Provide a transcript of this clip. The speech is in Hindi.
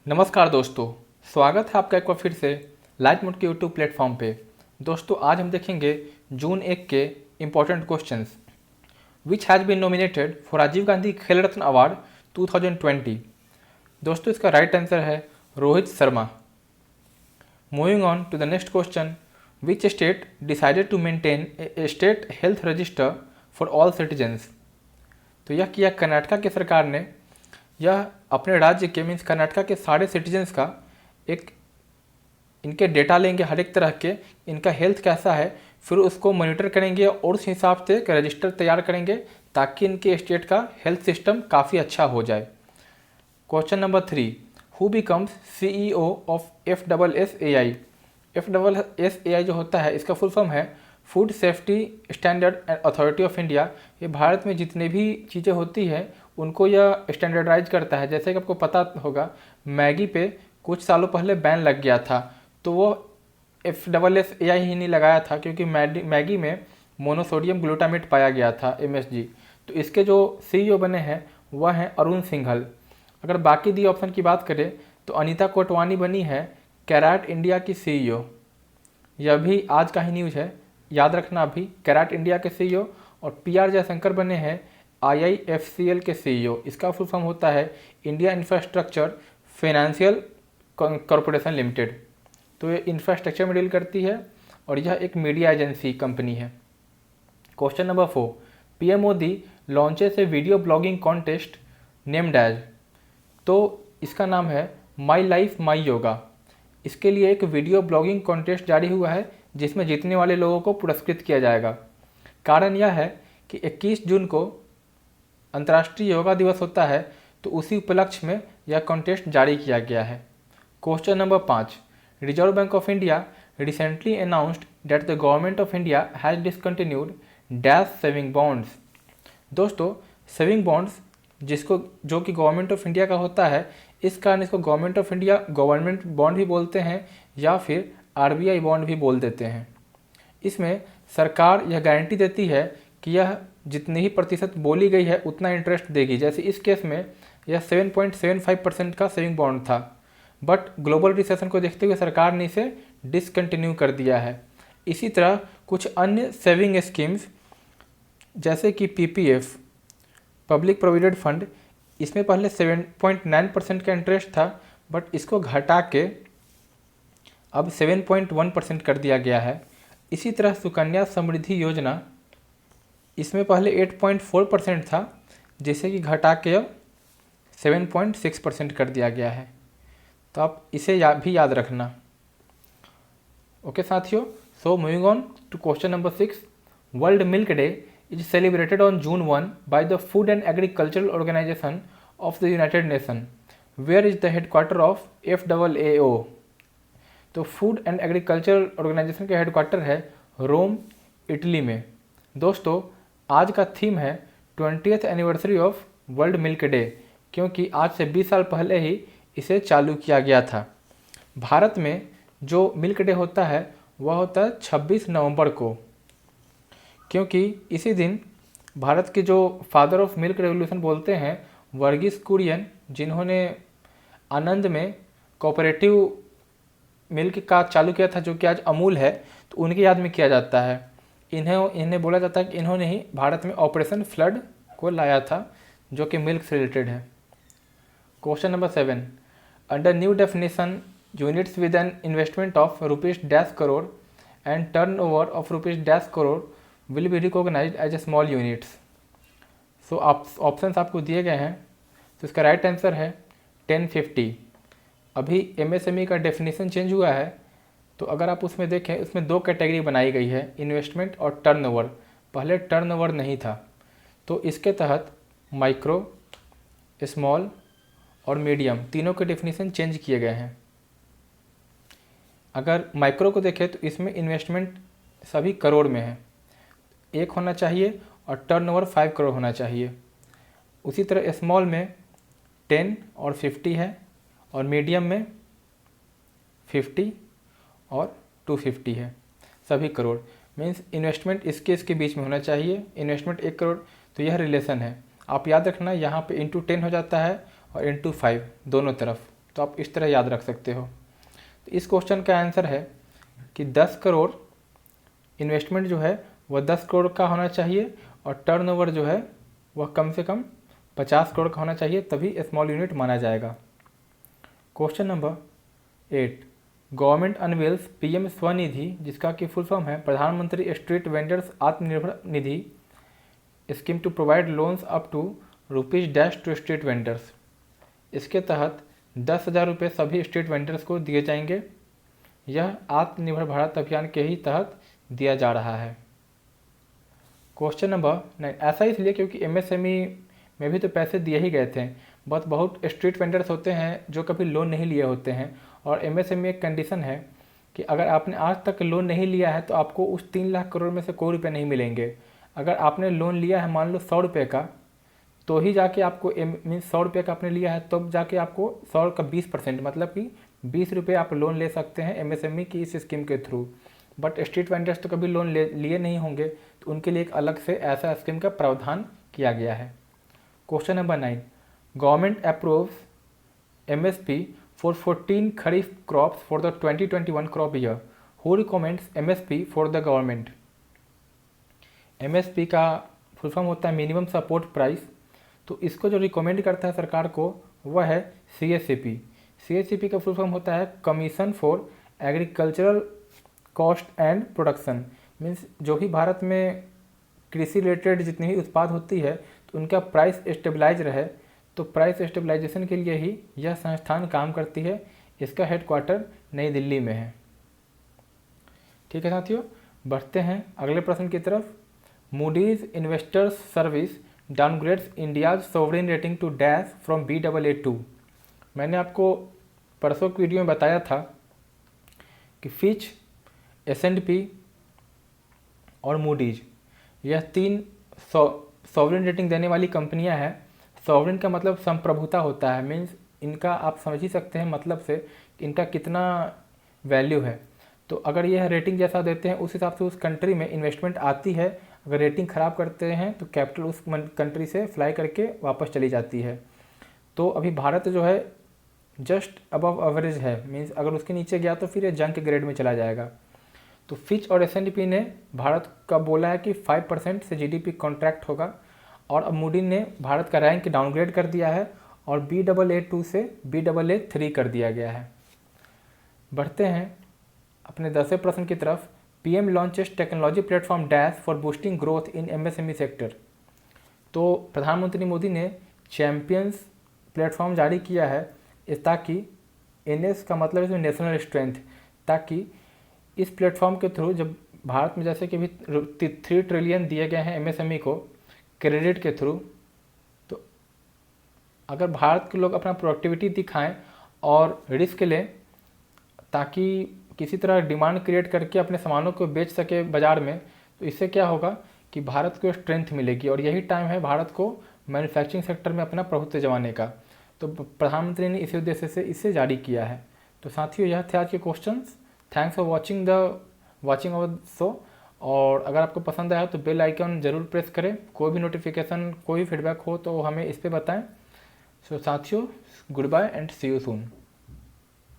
नमस्कार दोस्तों, स्वागत है आपका एक बार फिर से लाइट मोड के यूट्यूब प्लेटफॉर्म पे। दोस्तों आज हम देखेंगे जून 1 के important questions which has been nominated for Rajiv Gandhi Khel Ratna award 2020। दोस्तों इसका राइट आंसर है Rohit Sharma. Moving on to the next question, which state decided to maintain a state health register for all citizens. तो यह किया कर्नाटका की सरकार ने। यह अपने राज्य के मीन्स कर्नाटका के सारे सिटीजन्स का एक इनके डेटा लेंगे, हर एक तरह के इनका हेल्थ कैसा है, फिर उसको मॉनिटर करेंगे और उस हिसाब से एक रजिस्टर तैयार करेंगे ताकि इनके स्टेट का हेल्थ सिस्टम काफ़ी अच्छा हो जाए। Question number 3, who becomes CEO of FSSAI। FSSAI जो होता है इसका फुल फॉर्म है food safety standard and authority of India. ये भारत में जितने भी चीज़ें होती हैं उनको यह स्टैंडर्डाइज करता है। जैसे कि आपको पता होगा मैगी पे कुछ सालों पहले बैन लग गया था, तो वो FSSAI ही नहीं लगाया था क्योंकि मैगी में मोनोसोडियम ग्लूटामेट पाया गया था MSG। तो इसके जो CEO बने हैं वह हैं अरुण सिंघल। अगर बाकी दी ऑप्शन की बात करें तो अनीता कोटवानी बनी है कैराट इंडिया की CEO। यह भी आज का ही न्यूज़ है, याद रखना अभी। कैराट इंडिया के CEO और PR जयशंकर बने हैं IIFCL के CEO। इसका फुल फॉर्म होता है India infrastructure financial corporation limited. तो ये इंफ्रास्ट्रक्चर में डील करती है और यह एक मीडिया एजेंसी कंपनी है। Question number 4, PM Modi launches a video blogging contest named as. तो इसका नाम है माई लाइफ माई योगा। इसके लिए एक वीडियो ब्लॉगिंग कॉन्टेस्ट जारी हुआ है जिसमें जीतने वाले लोगों को पुरस्कृत किया जाएगा। कारण यह है कि 21 जून को अंतर्राष्ट्रीय योगा दिवस होता है, तो उसी उपलक्ष्य में यह कॉन्टेस्ट जारी किया गया है। Question number 5, reserve bank of India recently announced that the government of India has discontinued dash saving bonds. दोस्तों सेविंग बॉन्ड्स जो कि गवर्नमेंट ऑफ इंडिया का होता है, इस कारण इसको government of India government bond भी बोलते हैं या फिर RBI बॉन्ड भी बोल देते हैं। इसमें सरकार यह गारंटी देती है कि यह जितनी ही प्रतिशत बोली गई है उतना इंटरेस्ट देगी। जैसे इस केस में यह 7.75% का सेविंग बॉन्ड था, बट ग्लोबल रिसेशन को देखते हुए सरकार ने इसे डिसकंटिन्यू कर दिया है। इसी तरह कुछ अन्य सेविंग स्कीम्स जैसे कि PPF पब्लिक प्रोविडेंट फंड, इसमें पहले 7.9% का इंटरेस्ट था, बट इसको घटा के अब 7.1% कर दिया गया है। इसी तरह सुकन्या समृद्धि योजना, इसमें पहले 8.4% था जिसे कि घटा के अब 7.6% कर दिया गया है। तो आप इसे भी याद रखना। ओके साथियों, so moving on to question number 6, world milk day is celebrated on June 1 by the food and agricultural organization of the United Nation. Where is the headquarter of FAAO। तो फूड एंड एग्रीकल्चरल ऑर्गेनाइजेशन का हेडक्वार्टर है रोम, इटली में। दोस्तों आज का थीम है 20th anniversary of world milk day, क्योंकि आज से 20 साल पहले ही इसे चालू किया गया था। भारत में जो मिल्क डे होता है वह होता है 26 नवंबर को, क्योंकि इसी दिन भारत के जो फादर ऑफ मिल्क रेवोल्यूशन बोलते हैं वर्गीस कुरियन, जिन्होंने आनंद में कोऑपरेटिव मिल्क का चालू किया था जो कि आज अमूल है, तो उनकी याद में किया जाता है। इन्हें बोला जाता है कि इन्होंने ही भारत में ऑपरेशन फ्लड को लाया था जो कि मिल्क से रिलेटेड है। Question number 7, under new definition units with an investment of ₹dash crore and turnover of ₹dash crore will be recognized as a small units. So options आपको दिए गए हैं, तो इसका राइट आंसर है 1050। अभी MSME का डेफिनेशन चेंज हुआ है, तो अगर आप उसमें देखें उसमें 2 कैटेगरी बनाई गई है, इन्वेस्टमेंट और टर्नओवर। पहले टर्नओवर नहीं था, तो इसके तहत माइक्रो, स्मॉल और मीडियम तीनों के डेफिनेशन चेंज किए गए हैं। अगर माइक्रो को देखें तो इसमें इन्वेस्टमेंट सभी करोड़ में है, 1 होना चाहिए और टर्नओवर 5 करोड़ होना चाहिए। उसी तरह स्मॉल में 10 और 50 है और मीडियम में 50 और 250 है, सभी करोड़। मीन्स इन्वेस्टमेंट इसके बीच में होना चाहिए, इन्वेस्टमेंट 1 करोड़। तो यह रिलेशन है, आप याद रखना। यहाँ पे × 10 हो जाता है और × 5 दोनों तरफ। तो तो आप इस तरह याद रख सकते हो। तो इस क्वेश्चन का आंसर है कि 10 करोड़ इन्वेस्टमेंट जो है वह 10 करोड़ का होना चाहिए और टर्नओवर जो है वह कम से कम 50 करोड़ का होना चाहिए, तभी स्मॉल यूनिट माना जाएगा। Question number 8, government unveils PM Svanidhi, जिसका कि फुल फॉर्म है Pradhan Mantri street vendors Atmanirbhar Nidhi scheme to provide loans up to ₹डैश टू स्ट्रीट वेंडर्स। इसके तहत 10,000 रुपये सभी स्ट्रीट वेंडर्स को दिए जाएंगे। यह आत्मनिर्भर भारत अभियान के ही तहत दिया जा रहा है। क्वेश्चन नंबर 9, ऐसा इसलिए क्योंकि एमएसएमई में भी तो पैसे दिए ही गए थे, बट बहुत स्ट्रीट वेंडर्स होते हैं जो कभी लोन नहीं लिए होते हैं, और एमएसएमई एक कंडीशन है कि अगर आपने आज तक लोन नहीं लिया है तो आपको उस 3 लाख करोड़ में से कोई रुपये नहीं मिलेंगे। अगर आपने लोन लिया है मान लो 100 रुपये का, तो ही जाके आपको मीन्स 100 रुपये का आपने लिया है तब तो जाके आपको 100 का 20% मतलब कि 20 रुपये आप लोन ले सकते हैं एमएसएमई की इस स्कीम के थ्रू। बट स्ट्रीट वेंडर्स तो कभी लोन लिए नहीं होंगे, तो उनके लिए एक अलग से ऐसा स्कीम का प्रावधान किया गया है। Question number 9, government approves MSP for 14 kharif crops for the 2021 crop year. Who recommends MSP for the government. MSP का फुल फॉर्म होता है मिनिमम सपोर्ट प्राइस। तो इसको जो रिकमेंड करता है सरकार को वह है सीएससीपी। सीएससीपी का फुल फॉर्म होता है commission for agricultural cost and production. Means जो भी भारत में कृषि रिलेटेड जितनी भी उत्पाद होती है तो उनका प्राइस स्टेबलाइज रहे, तो प्राइस स्टेबलाइजेशन के लिए ही यह संस्थान काम करती है। इसका हेडक्वार्टर नई दिल्ली में है। ठीक है साथियों, बढ़ते हैं अगले प्रश्न की तरफ। Moody's investors service downgrades India's sovereign rating to dash from Baa2। मैंने आपको परसों की वीडियो में बताया था कि फिच, S&P और मूडीज यह 3 सॉवरेन रेटिंग देने वाली कंपनियां हैं। सॉवरेन का मतलब संप्रभुता होता है, मीन्स इनका आप समझ ही सकते हैं मतलब से इनका कितना वैल्यू है। तो अगर यह रेटिंग जैसा देते हैं उस हिसाब से उस कंट्री में इन्वेस्टमेंट आती है। अगर रेटिंग ख़राब करते हैं तो कैपिटल उस कंट्री से फ्लाई करके वापस चली जाती है। तो अभी भारत जो है जस्ट अबव एवरेज है, मीन्स अगर उसके नीचे गया तो फिर ये जंक ग्रेड में चला जाएगा। तो फिच और S&P ने भारत का बोला है कि 5% से जीडीपी कॉन्ट्रैक्ट होगा, और अब मूडी ने भारत का रैंक डाउनग्रेड कर दिया है और Baa2 से Baa3 कर दिया गया है। बढ़ते हैं अपने 10वें प्रश्न की तरफ। PM launches technology platform dash for boosting growth in MSME sector. तो प्रधानमंत्री मोदी ने चैम्पियंस प्लेटफॉर्म जारी किया है ताकि NS का मतलब इसमें नेशनल स्ट्रेंथ, ताकि इस प्लेटफॉर्म के थ्रू जब भारत में जैसे कि अभी 3 ट्रिलियन दिए गए हैं एमएसएमई को क्रेडिट के थ्रू, तो अगर भारत के लोग अपना प्रोडक्टिविटी दिखाएं और रिस्क लें ताकि किसी तरह डिमांड क्रिएट करके अपने सामानों को बेच सके बाज़ार में, तो इससे क्या होगा कि भारत को स्ट्रेंथ मिलेगी और यही टाइम है भारत को मैन्युफैक्चरिंग सेक्टर में अपना प्रभुत्व जमाने का। तो प्रधानमंत्री ने इसी उद्देश्य से इसे जारी किया है। तो साथियों यह थे आज के questions. Thanks for watching our show. और अगर आपको पसंद आया तो बेल आइकन ज़रूर प्रेस करें। कोई भी नोटिफिकेशन, कोई भी फीडबैक हो तो हमें इस पर बताएं। सो साथियों, goodbye and see you soon.